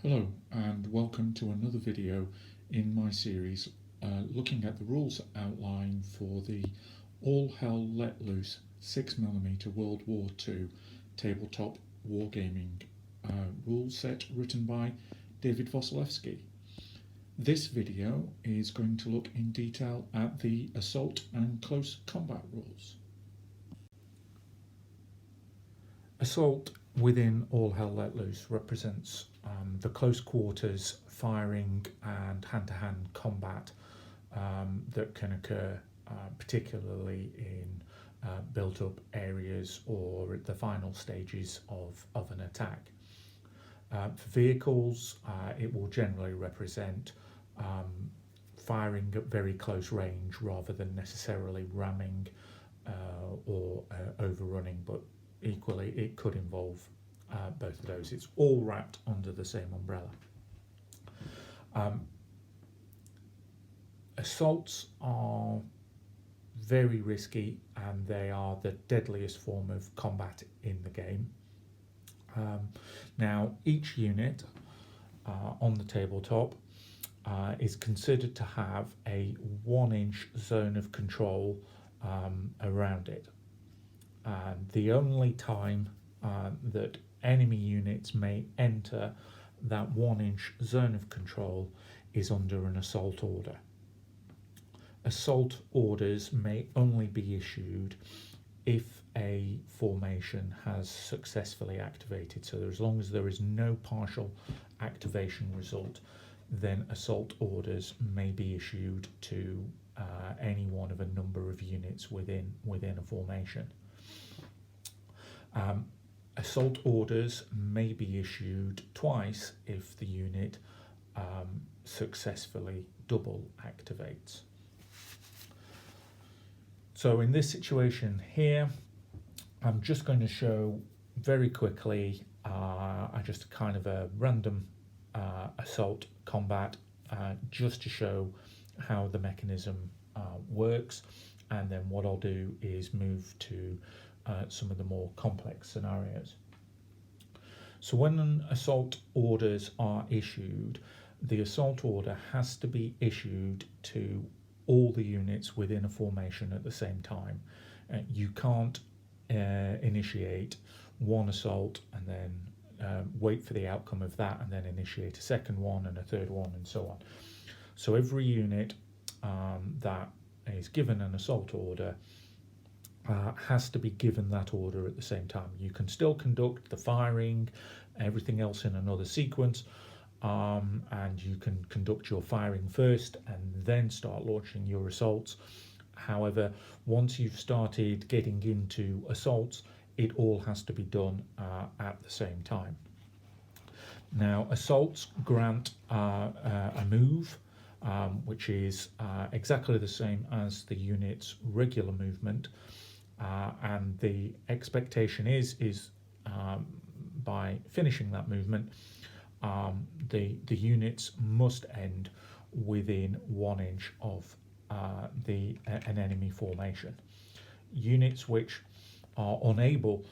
Hello and welcome to another video in my series looking at the rules outline for the All Hell Let Loose 6mm World War II tabletop wargaming rule set written by David Wasilewski. This video is going to look in detail at the assault and close combat rules. Assault within All Hell Let Loose represents the close quarters firing and hand-to-hand combat that can occur particularly in built-up areas or at the final stages of an attack. For vehicles, it will generally represent firing at very close range rather than necessarily ramming or overrunning, but equally it could involve both of those. It's all wrapped under the same umbrella. Assaults are very risky and they are the deadliest form of combat in the game. Now each unit on the tabletop is considered to have a 1-inch zone of control around it. The only time that enemy units may enter that 1-inch zone of control is under an assault order. Assault orders may only be issued if a formation has successfully activated. So as long as there is no partial activation result, then assault orders may be issued to any one of a number of units within a formation. Assault orders may be issued twice if the unit successfully double activates. So in this situation here, I'm just going to show very quickly just kind of a random assault combat just to show how the mechanism works, and then what I'll do is move to some of the more complex scenarios. So when assault orders are issued, the assault order has to be issued to all the units within a formation at the same time. You can't initiate one assault and then wait for the outcome of that and then initiate a second one and a third one and so on. So every unit that is given an assault order has to be given that order at the same time. You can still conduct the firing, everything else in another sequence, and you can conduct your firing first and then start launching your assaults. However, once you've started getting into assaults, it all has to be done at the same time. Now, assaults grant a move, which is exactly the same as the unit's regular movement. And the expectation is by finishing that movement, the units must end within 1 inch of an enemy formation. Units which are unable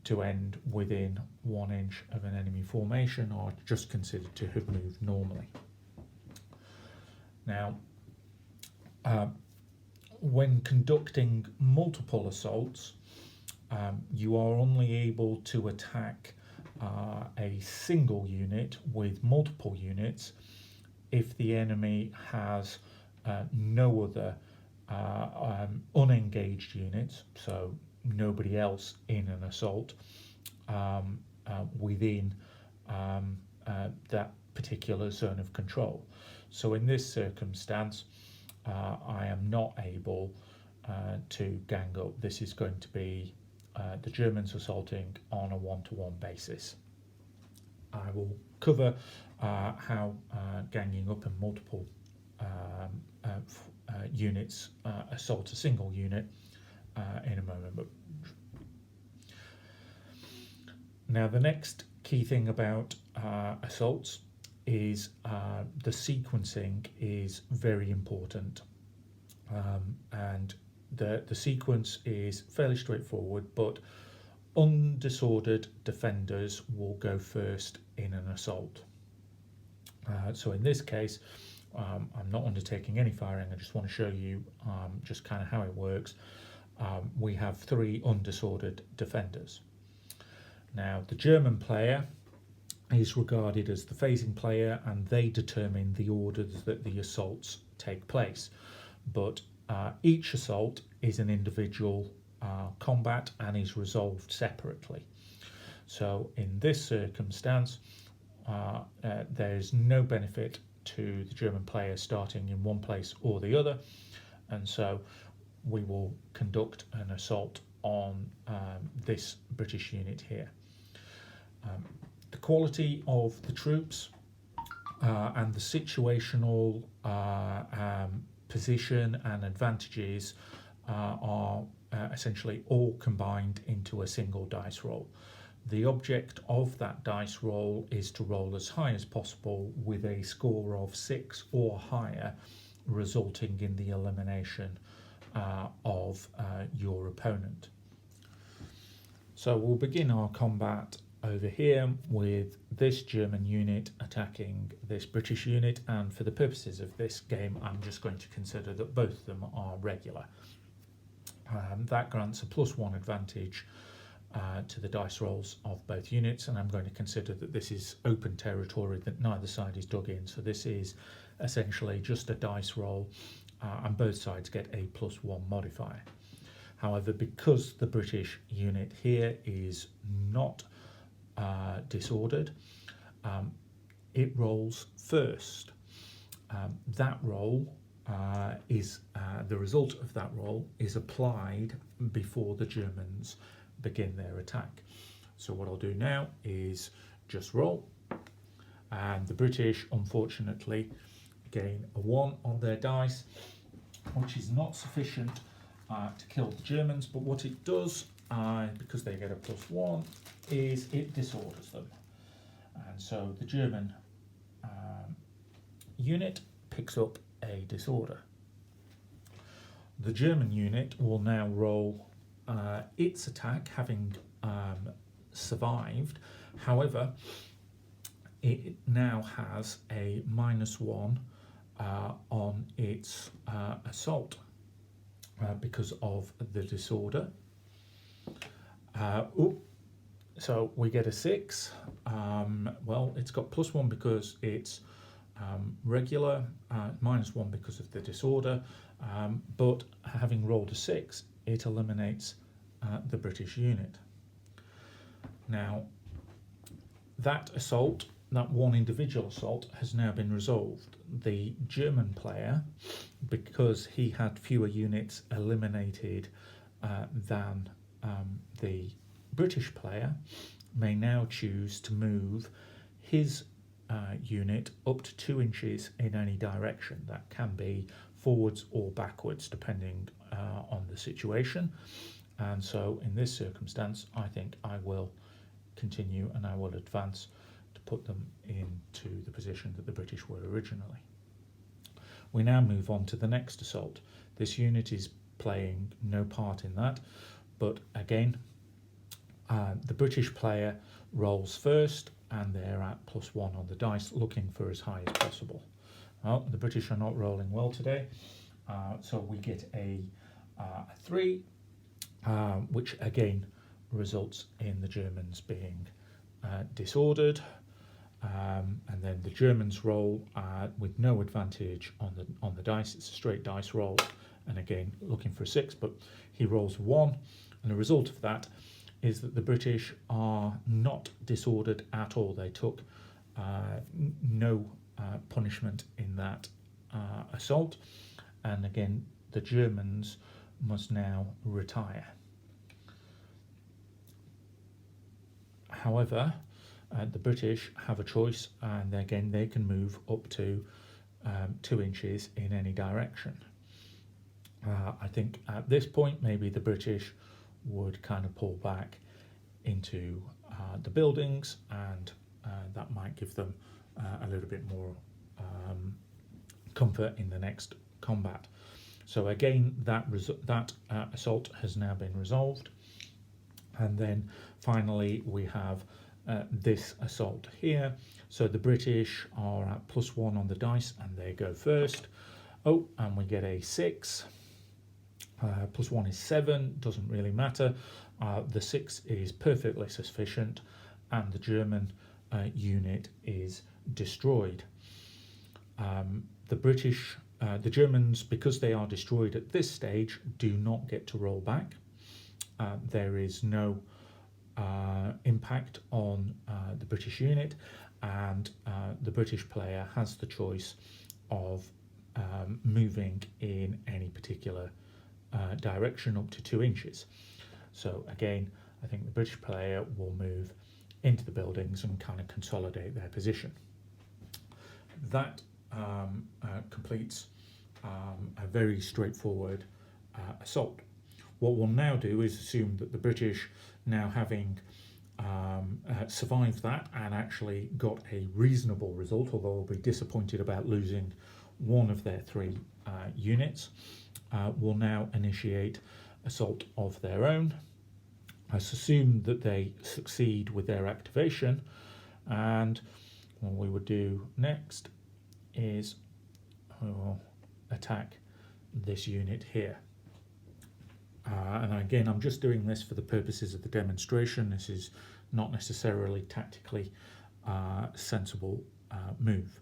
to end within 1 inch of an enemy formation are just considered to have moved normally. Now, when conducting multiple assaults, you are only able to attack a single unit with multiple units if the enemy has no other unengaged units, so nobody else in an assault within that particular zone of control. So in this circumstance, I am not able to gang up. This is going to be the Germans assaulting on a one-to-one basis. I will cover how ganging up and multiple units assault a single unit in a moment. But now the next key thing about assaults is the sequencing is very important, and the sequence is fairly straightforward, but undisordered defenders will go first in an assault. So in this case, I'm not undertaking any firing. I just want to show you just kind of how it works. We have 3 undisordered defenders. Now, the German player is regarded as the phasing player, and they determine the orders that the assaults take place. But each assault is an individual combat and is resolved separately. So in this circumstance, there's no benefit to the German player starting in one place or the other, and so we will conduct an assault on this British unit here. The quality of the troops and the situational position and advantages are essentially all combined into a single dice roll. The object of that dice roll is to roll as high as possible with a score of 6 or higher, resulting in the elimination of your opponent. So we'll begin our combat over here with this German unit attacking this British unit, and for the purposes of this game I'm just going to consider that both of them are regular. That grants a +1 advantage to the dice rolls of both units, and I'm going to consider that this is open territory that neither side is dug in, so this is essentially just a dice roll and both sides get a +1 modifier. However, because the British unit here is not disordered, it rolls first. That roll is the result of that roll is applied before the Germans begin their attack. So what I'll do now is just roll, and the British unfortunately gain a 1 on their dice, which is not sufficient to kill the Germans, but what it does, because they get a +1, is it disorders them, and so the German unit picks up a disorder. The German unit will now roll its attack, having survived. However, it now has a -1 on its assault because of the disorder. So we get a 6. Well, it's got +1 because it's regular, -1 because of the disorder, but having rolled a 6, it eliminates the British unit. Now, that assault, that one individual assault, has now been resolved. The German player, because he had fewer units eliminated than the British player, may now choose to move his unit up to 2 inches in any direction. That can be forwards or backwards depending on the situation, and so in this circumstance I think I will continue and I will advance to put them into the position that the British were originally. We now move on to the next assault. This unit is playing no part in that, but again the British player rolls first and they're at +1 on the dice, looking for as high as possible. Well, the British are not rolling well today, so we get a 3, which again results in the Germans being disordered, and then the Germans roll with no advantage on the dice. It's a straight dice roll, and again looking for a 6, but he rolls 1, and the result of that is that the British are not disordered at all. They took no punishment in that assault, and again the Germans must now retire. However, the British have a choice, and again they can move up to 2 inches in any direction. I think at this point maybe the British would kind of pull back into the buildings, and that might give them a little bit more comfort in the next combat. So again that assault has now been resolved, and then finally we have this assault here. So the British are at +1 on the dice and they go first. Oh, and we get a 6. +1 is 7, doesn't really matter. The 6 is perfectly sufficient and the German unit is destroyed. The Germans, because they are destroyed at this stage, do not get to roll back. There is no impact on the British unit, and the British player has the choice of moving in any particular direction up to 2 inches. So again, I think the British player will move into the buildings and kind of consolidate their position. That completes a very straightforward assault. What we'll now do is assume that the British, now having survived that and actually got a reasonable result, although they'll be disappointed about losing one of their 3 units, will now initiate assault of their own. Let's assume that they succeed with their activation, and what we would do next is we'll attack this unit here. And again, I'm just doing this for the purposes of the demonstration. This is not necessarily tactically sensible move.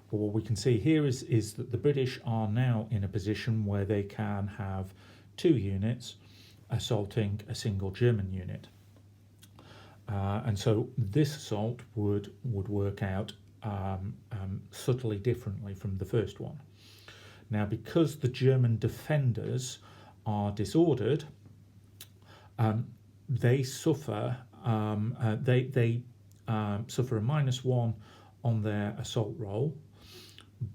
But what we can see here is that the British are now in a position where they can have 2 units assaulting a single German unit. And so this assault would work out subtly differently from the first one. Now, because the German defenders are disordered, they suffer suffer a -1 on their assault roll,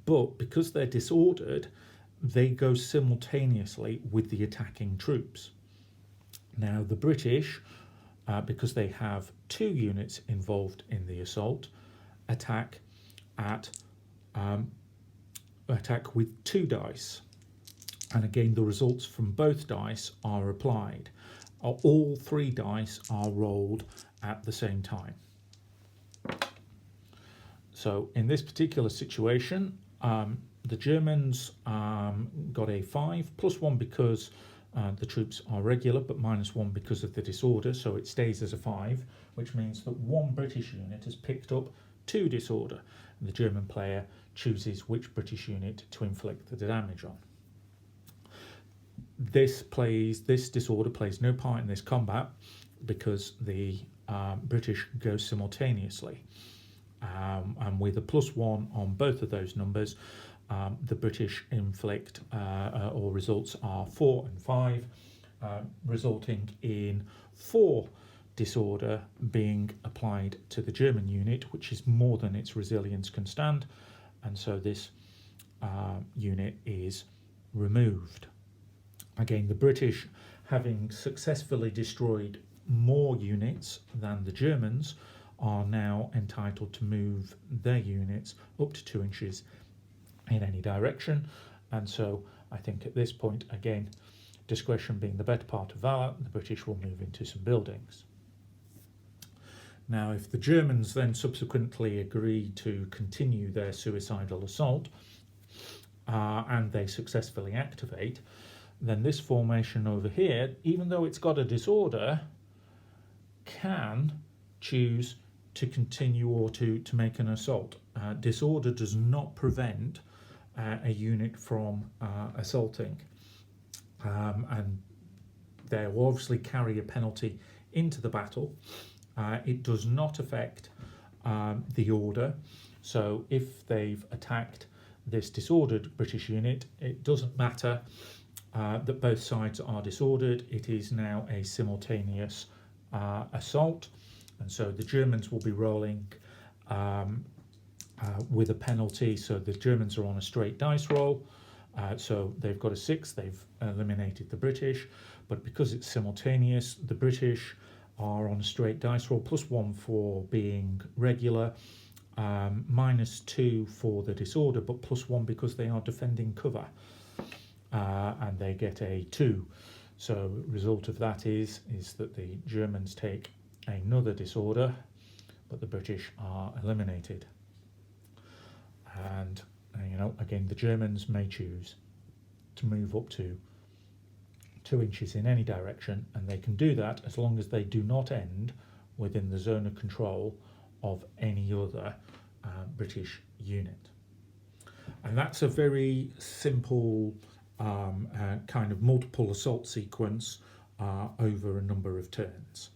but because they're disordered, they go simultaneously with the attacking troops. Now the British, because they have 2 units involved in the assault, attack with 2 dice. And again, the results from both dice are applied. All 3 dice are rolled at the same time. So in this particular situation, the Germans got a 5, +1 because the troops are regular, but -1 because of the disorder, so it stays as a 5, which means that 1 British unit has picked up 2 disorder, and the German player chooses which British unit to inflict the damage on. This disorder plays no part in this combat because the British go simultaneously, and with a +1 on both of those numbers, the British inflict or results are 4 and 5, resulting in 4 disorder being applied to the German unit, which is more than its resilience can stand, and so this unit is removed. Again, the British, having successfully destroyed more units than the Germans, are now entitled to move their units up to 2 inches in any direction, and so I think at this point, again, discretion being the better part of valour, the British will move into some buildings. Now, if the Germans then subsequently agree to continue their suicidal assault and they successfully activate, then this formation over here, even though it's got a disorder, can choose to continue or to make an assault. Disorder does not prevent a unit from assaulting, and they will obviously carry a penalty into the battle. It does not affect the order, so if they've attacked this disordered British unit, it doesn't matter that both sides are disordered. It is now a simultaneous assault, and so the Germans will be rolling with a penalty. So the Germans are on a straight dice roll, so they've got a 6, they've eliminated the British, but because it's simultaneous, the British are on a straight dice roll, +1 for being regular, -2 for the disorder, but +1 because they are defending cover, and they get a 2. So result of that is that the Germans take another disorder, but the British are eliminated. And again, the Germans may choose to move up to 2 inches in any direction, and they can do that as long as they do not end within the zone of control of any other British unit. And that's a very simple kind of multiple assault sequence over a number of turns.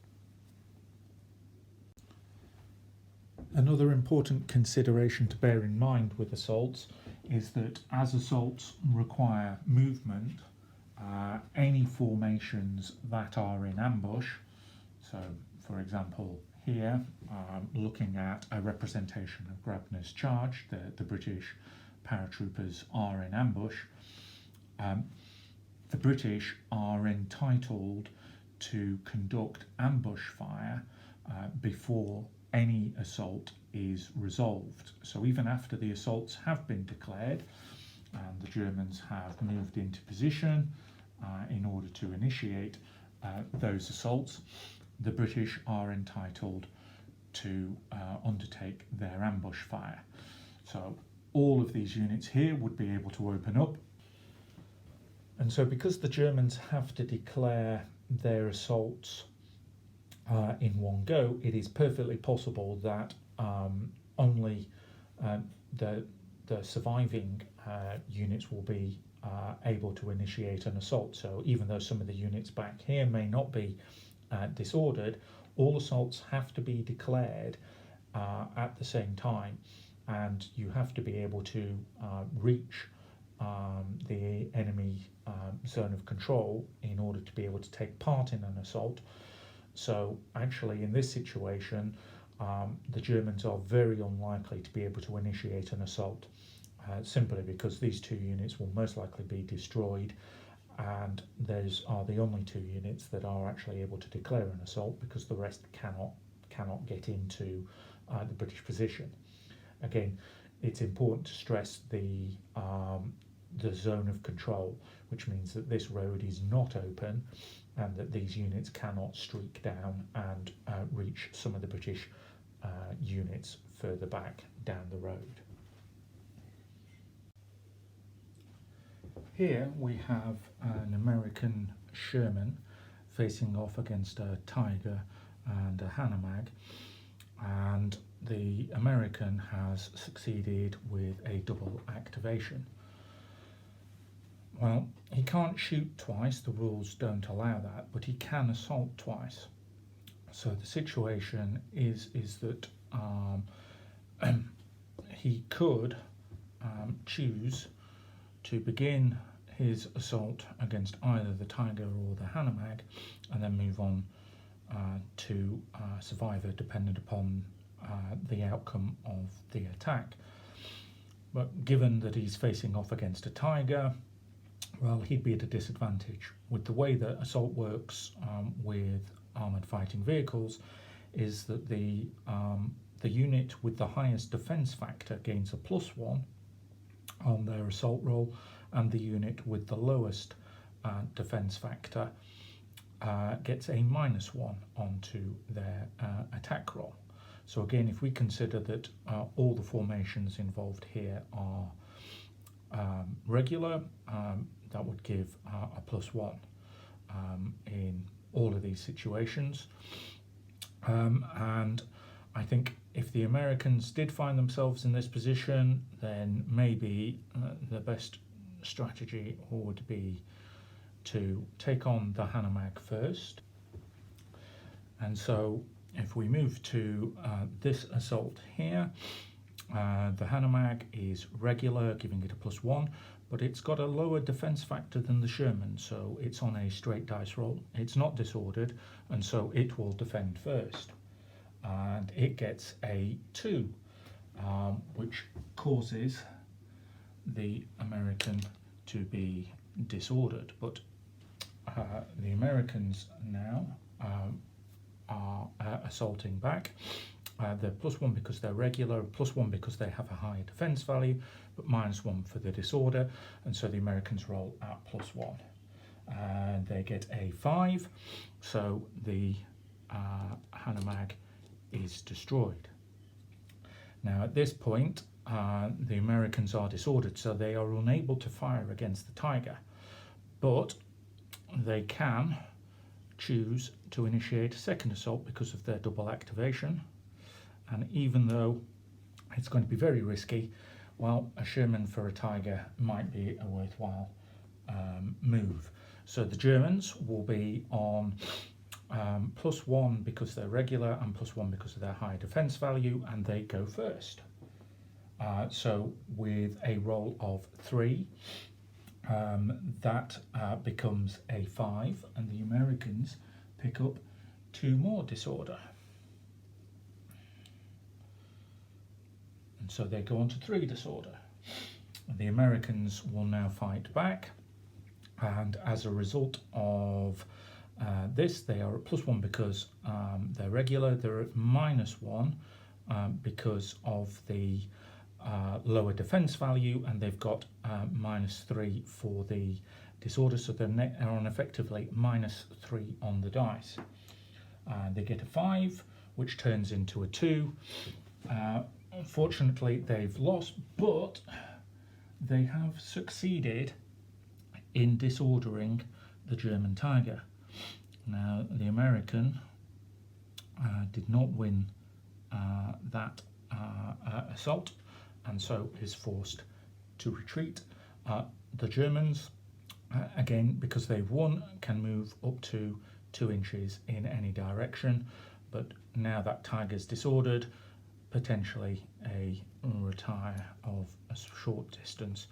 Another important consideration to bear in mind with assaults is that as assaults require movement, any formations that are in ambush, so for example here, looking at a representation of Grabner's charge, the British paratroopers are in ambush, the British are entitled to conduct ambush fire before any assault is resolved. So even after the assaults have been declared and the Germans have moved into position in order to initiate those assaults, the British are entitled to undertake their ambush fire. So all of these units here would be able to open up. And so because the Germans have to declare their assaults in one go, it is perfectly possible that only the surviving units will be able to initiate an assault. So even though some of the units back here may not be disordered, all assaults have to be declared at the same time, and you have to be able to reach the enemy zone of control in order to be able to take part in an assault. So actually in this situation, the Germans are very unlikely to be able to initiate an assault, simply because these 2 units will most likely be destroyed, and those are the only 2 units that are actually able to declare an assault, because the rest cannot get into the British position. Again, it's important to stress the zone of control, which means that this road is not open and that these units cannot streak down and reach some of the British units further back down the road. Here we have an American Sherman facing off against a Tiger and a Hanomag, and the American has succeeded with a double activation. Well, he can't shoot twice, the rules don't allow that, but he can assault twice. So the situation is that he could choose to begin his assault against either the Tiger or the Hanomag and then move on to Survivor, dependent upon the outcome of the attack. But given that he's facing off against a Tiger, well, he'd be at a disadvantage. With the way that assault works with armoured fighting vehicles is that the unit with the highest defence factor gains a +1 on their assault roll, and the unit with the lowest defence factor gets a -1 onto their attack roll. So again, if we consider that all the formations involved here are regular, that would give a +1 in all of these situations. And I think if the Americans did find themselves in this position, then maybe the best strategy would be to take on the Hanomag first. And so if we move to this assault here, the Hanomag is regular, giving it a +1, but it's got a lower defence factor than the Sherman, so it's on a straight dice roll. It's not disordered, and so it will defend first. And it gets a 2, which causes the American to be disordered. But the Americans now are assaulting back. They're +1 because they're regular, +1 because they have a higher defence value, but -1 for the disorder, and so the Americans roll at +1. And they get a 5, so the Hanomag is destroyed. Now at this point, the Americans are disordered, so they are unable to fire against the tiger, but they can choose to initiate a second assault because of their double activation. And even though it's going to be very risky, well, a Sherman for a tiger might be a worthwhile move. So the Germans will be on +1 because they're regular and +1 because of their high defense value, and they go first. So with a roll of 3, that becomes a 5, and the Americans pick up 2 more disorder. And so they go on to 3 disorder. And the Americans will now fight back, and as a result of this, they are at +1 because they're regular. They're at -1 because of the lower defense value, and they've got -3 for the disorder, so they're on effectively -3 on the dice. They get a 5, which turns into a 2. Unfortunately, they've lost, but they have succeeded in disordering the German tiger. Now, the American did not win that assault, and so is forced to retreat. The Germans, again, because they've won, can move up to 2 inches in any direction, but now that tiger's disordered, potentially a retire of a short distance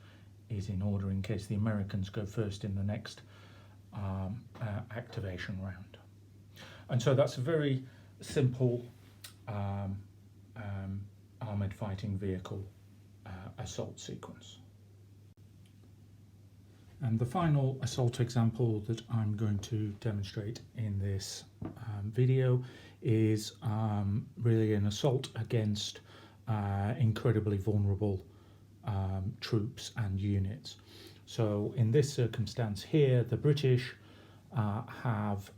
is in order in case the Americans go first in the next activation round. And so that's a very simple armoured fighting vehicle assault sequence. And the final assault example that I'm going to demonstrate in this video is really an assault against incredibly vulnerable troops and units. So in this circumstance here, the British have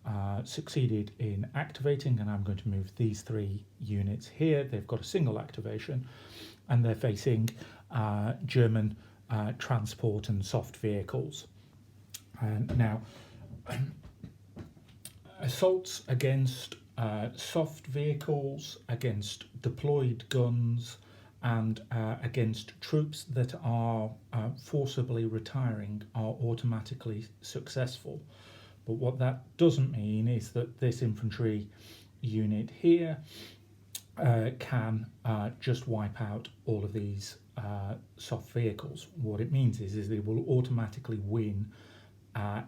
succeeded in activating, and I'm going to move these 3 units here. They've got a single activation, and they're facing German transport and soft vehicles. And now, assaults against soft vehicles, against deployed guns, and against troops that are forcibly retiring are automatically successful. But what that doesn't mean is that this infantry unit here can just wipe out all of these soft vehicles. What it means is they will automatically win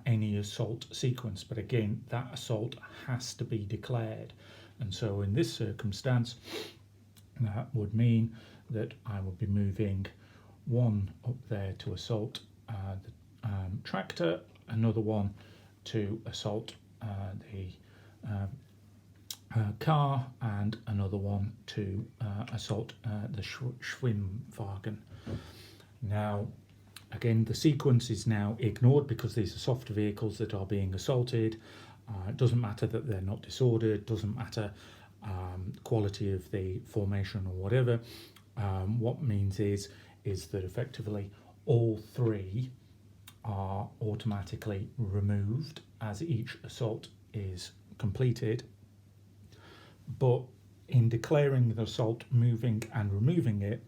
any assault sequence, but again, that assault has to be declared. And so in this circumstance, that would mean that I would be moving 1 up there to assault the tractor, another one to assault the car, and another one to assault the Schwimmwagen. Now, again, the sequence is now ignored because these are soft vehicles that are being assaulted. It doesn't matter that they're not disordered, doesn't matter quality of the formation or whatever. What means is that effectively all 3 are automatically removed as each assault is completed. But in declaring the assault, moving and removing it,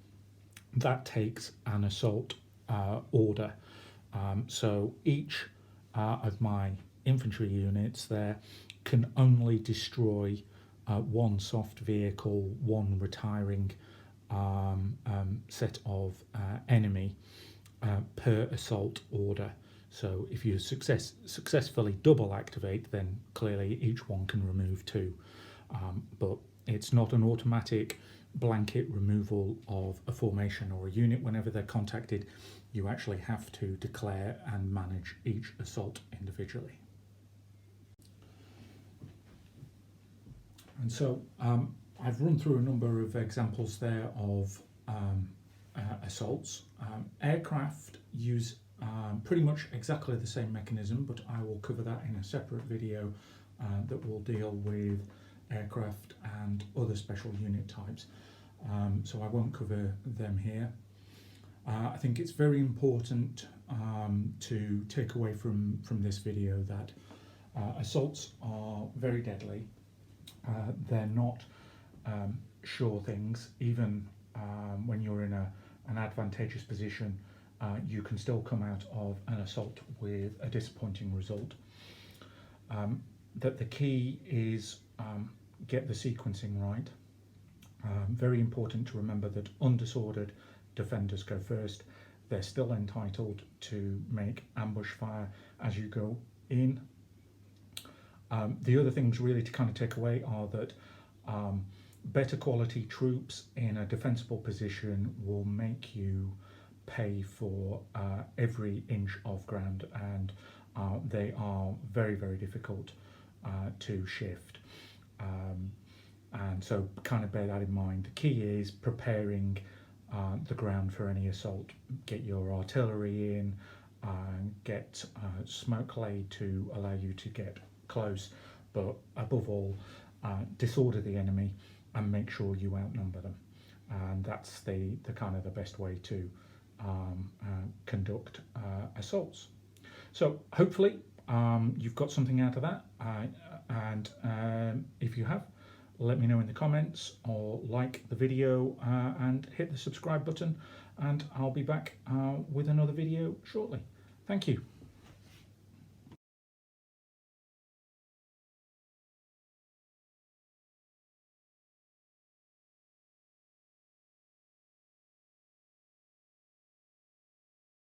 that takes an assault order. So each of my infantry units there can only destroy 1 soft vehicle, 1 retiring set of enemy per assault order. So if you successfully double activate, then clearly each one can remove 2. But it's not an automatic blanket removal of a formation or a unit. Whenever they're contacted, you actually have to declare and manage each assault individually. And so I've run through a number of examples there of assaults. Aircraft use pretty much exactly the same mechanism, but I will cover that in a separate video that will deal with aircraft and other special unit types. So I won't cover them here. I think it's very important to take away from this video that assaults are very deadly. They're not sure things. Even when you're in an advantageous position, you can still come out of an assault with a disappointing result. That the key is get the sequencing right. Very important to remember that undisordered defenders go first. They're still entitled to make ambush fire as you go in. The other things really to kind of take away are that better quality troops in a defensible position will make you pay for every inch of ground, and they are very, very difficult to shift. And so kind of bear that in mind. The key is preparing the ground for any assault. Get your artillery in, get smoke laid to allow you to get close, but above all, disorder the enemy and make sure you outnumber them. And that's the kind of the best way to conduct assaults. So hopefully you've got something out of that, and if you have, let me know in the comments, or like the video and hit the subscribe button, and I'll be back with another video shortly. Thank you.